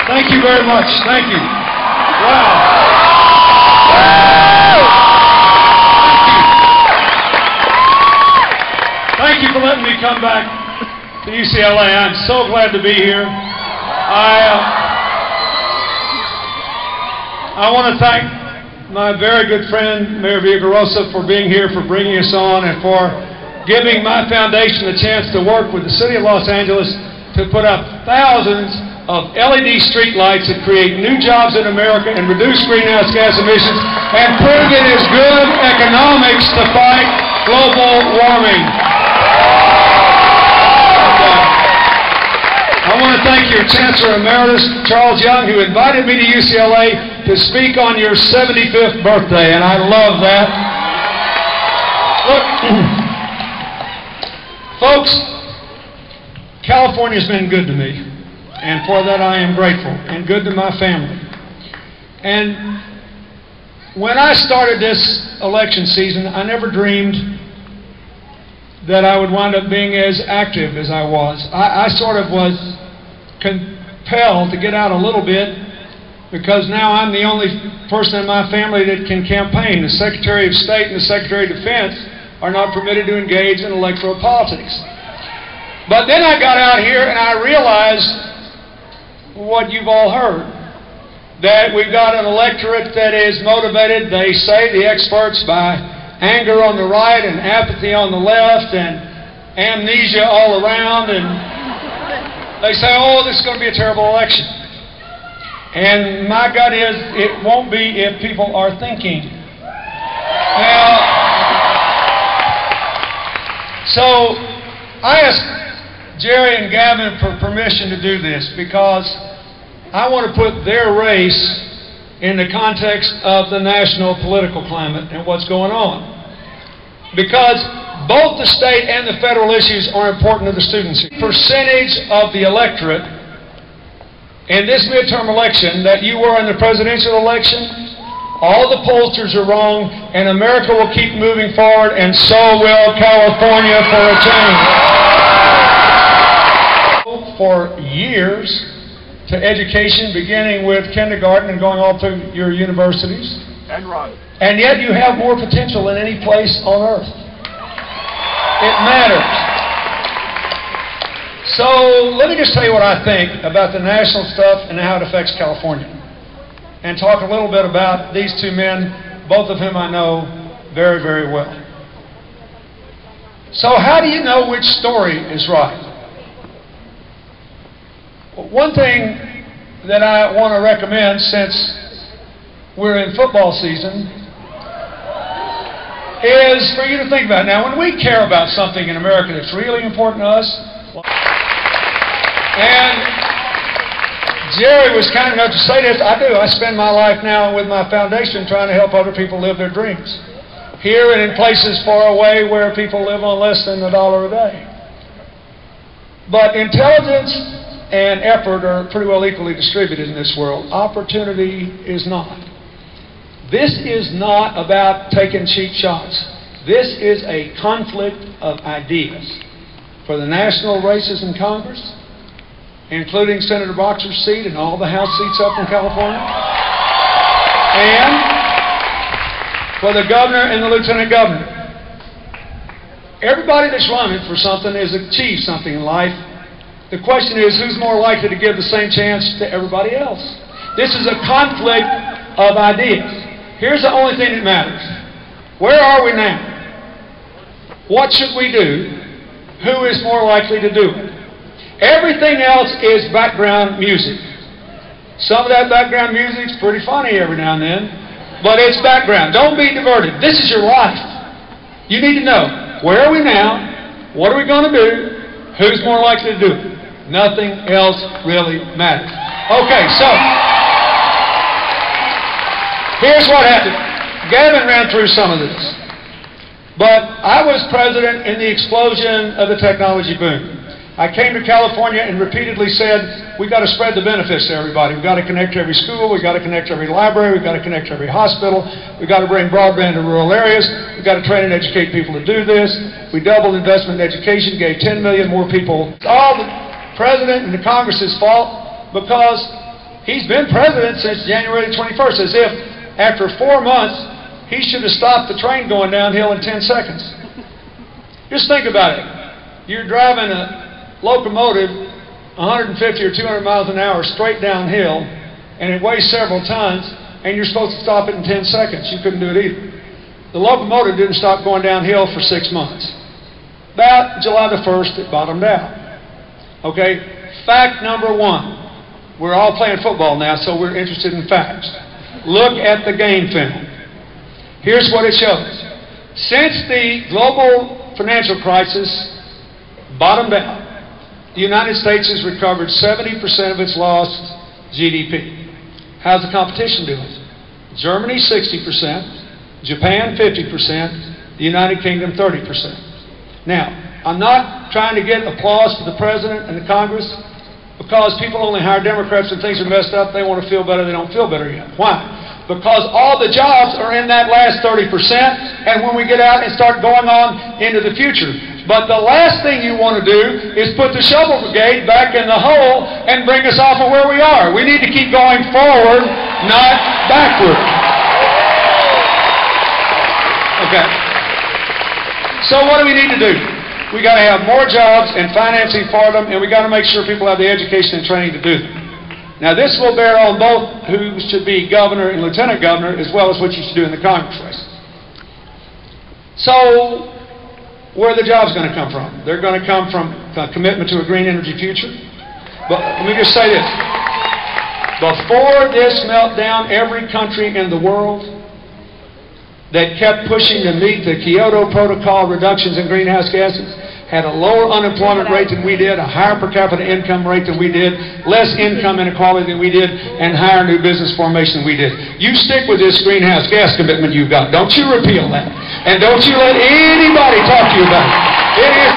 Thank you very much. Thank you. Wow. Thank you for letting me come back to UCLA. I'm so glad to be here. I want to thank my very good friend, Mayor Villagrosa, for being here, for bringing us on, and for giving my foundation a chance to work with the City of Los Angeles to put up thousands of LED street lights that create new jobs in America and reduce greenhouse gas emissions and prove it is good economics to fight global warming. I want to thank your Chancellor Emeritus, Charles Young, who invited me to UCLA to speak on your 75th birthday, and I love that. Look, folks, California's been good to me, and for that I am grateful, and good to my family. And when I started this election season, I never dreamed that I would wind up being as active as I was. I sort of was compelled to get out a little bit because now I'm the only person in my family that can campaign. The Secretary of State and the Secretary of Defense are not permitted to engage in electoral politics. But then I got out here and I realized what you've all heard, that we've got an electorate that is motivated, they say, the experts, by anger on the right and apathy on the left and amnesia all around, and they say, oh, this is going to be a terrible election. And my gut is, it won't be if people are thinking. Now, so I asked Jerry and Gavin for permission to do this because I want to put their race in the context of the national political climate and what's going on. Because both the state and the federal issues are important to the students. Percentage of the electorate in this midterm election that you were in the presidential election, all the pollsters are wrong, and America will keep moving forward, and so will California for a change. For years to education, beginning with kindergarten and going all through your universities. And yet you have more potential than any place on earth. It matters. So let me just tell you what I think about the national stuff and how it affects California. And talk a little bit about these two men, both of whom I know very, very well. So how do you know which story is right? One thing that I want to recommend, since we're in football season, is for you to think about it. Now, when we care about something in America that's really important to us, and Jerry was kind enough to say this, I do. I spend my life now with my foundation trying to help other people live their dreams. Here and in places far away where people live on less than $1 a day. But intelligence and effort are pretty well equally distributed in this world. Opportunity is not. This is not about taking cheap shots. This is a conflict of ideas for the national races in Congress, including Senator Boxer's seat and all the House seats up in California, and for the governor and the lieutenant governor. Everybody that's running for something has achieved something in life. The question is, who's more likely to give the same chance to everybody else? This is a conflict of ideas. Here's the only thing that matters. Where are we now? What should we do? Who is more likely to do it? Everything else is background music. Some of that background music is pretty funny every now and then, but it's background. Don't be diverted. This is your life. You need to know, where are we now? What are we going to do? Who's more likely to do it? Nothing else really matters. Okay, so here's what happened. Gavin ran through some of this. But I was president in the explosion of the technology boom. I came to California and repeatedly said, we've got to spread the benefits to everybody. We've got to connect to every school. We've got to connect to every library. We've got to connect to every hospital. We've got to bring broadband to rural areas. We've got to train and educate people to do this. We doubled investment in education, gave 10 million more people. It's all the president and the Congress's fault because he's been president since January the 21st, as if after 4 months he should have stopped the train going downhill in 10 seconds. Just think about it. You're driving a locomotive 150 or 200 miles an hour straight downhill, and it weighs several tons, and you're supposed to stop it in 10 seconds. You couldn't do it either. The locomotive didn't stop going downhill for 6 months. About July the 1st, it bottomed out. Okay? Fact number one. We're all playing football now, so we're interested in facts. Look at the game film. Here's what it shows. Since the global financial crisis bottomed out, the United States has recovered 70% of its lost GDP. How's the competition doing? Germany 60%, Japan 50%, the United Kingdom 30%. Now, I'm not trying to get applause for the President and the Congress, because people only hire Democrats when things are messed up. They want to feel better. They don't feel better yet. Why? Because all the jobs are in that last 30%, and when we get out and start going on into the future. But the last thing you want to do is put the shovel brigade back in the hole and bring us off of where we are. We need to keep going forward, not backward. Okay. So what do we need to do? We got to have more jobs and financing for them, and we got to make sure people have the education and training to do them. Now this will bear on both who should be governor and lieutenant governor, as well as what you should do in the Congress race. So where are the jobs going to come from? They're going to come from a commitment to a green energy future. But let me just say this. Before this meltdown, every country in the world that kept pushing to meet the Kyoto Protocol reductions in greenhouse gases had a lower unemployment rate than we did, a higher per capita income rate than we did, less income inequality than we did, and higher new business formation than we did. You stick with this greenhouse gas commitment you've got. Don't you repeal that. And don't you let anybody talk to you about it. It is